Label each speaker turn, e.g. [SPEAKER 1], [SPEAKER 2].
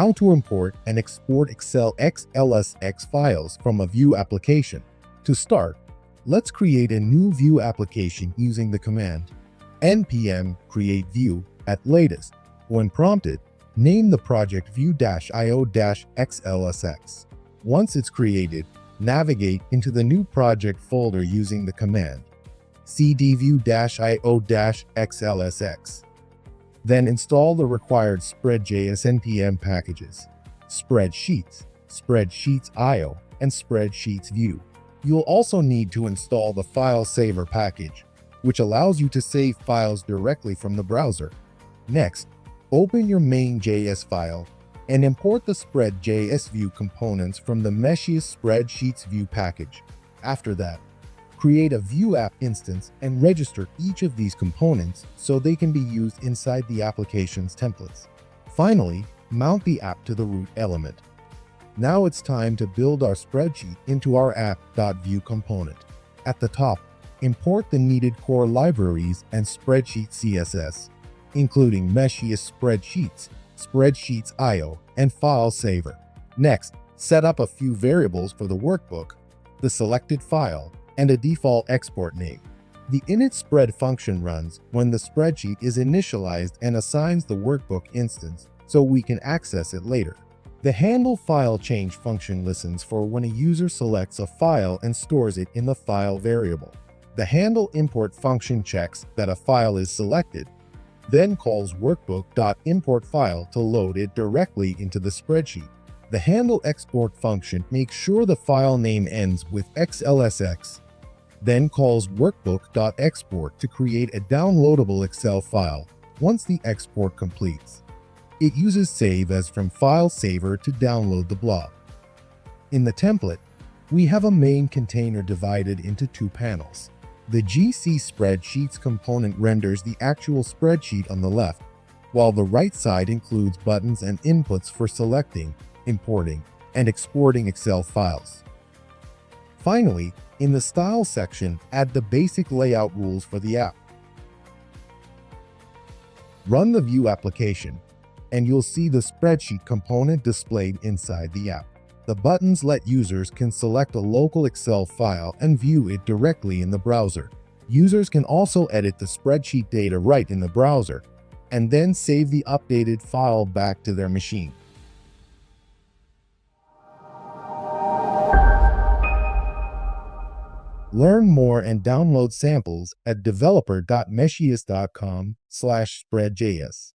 [SPEAKER 1] How to import and export Excel XLSX files from a Vue application. To start, let's create a new Vue application using the command npm create Vue at latest. When prompted, name the project Vue-io-XLSX. Once it's created, navigate into the new project folder using the command cd Vue-io-XLSX. Then install the required SpreadJS npm packages: Spreadsheets, Spreadsheets.io, and Spreadsheets Vue. You'll also need to install the file saver package, which allows you to save files directly from the browser. Next, open your main.js file and import the SpreadJS Vue components from the Meshiest Spreadsheets Vue package. After that, create a Vue app instance and register each of these components so they can be used inside the application's templates. Finally, mount the app to the root element. Now it's time to build our spreadsheet into our app.vue component. At the top, import the needed core libraries and spreadsheet CSS, including Meshiest Spreadsheets, Spreadsheets.io, and File Saver. Next, set up a few variables for the workbook, the selected file, and a default export name. The initSpread function runs when the spreadsheet is initialized and assigns the workbook instance so we can access it later. The handle file change function listens for when a user selects a file and stores it in the file variable. The handle import function checks that a file is selected, then calls workbook.importFile to load it directly into the spreadsheet. The handle export function makes sure the file name ends with XLSX, then calls workbook.export to create a downloadable Excel file once the export completes. It uses save as from file saver to download the blob. In the template, we have a main container divided into two panels. The GC Spreadsheets component renders the actual spreadsheet on the left, while the right side includes buttons and inputs for selecting, importing, and exporting Excel files. Finally, in the Style section, add the basic layout rules for the app. Run the Vue application, and you'll see the spreadsheet component displayed inside the app. The buttons let users can select a local Excel file and view it directly in the browser. Users can also edit the spreadsheet data right in the browser, and then save the updated file back to their machine. Learn more and download samples at developer.meshiest.com/spreadjs.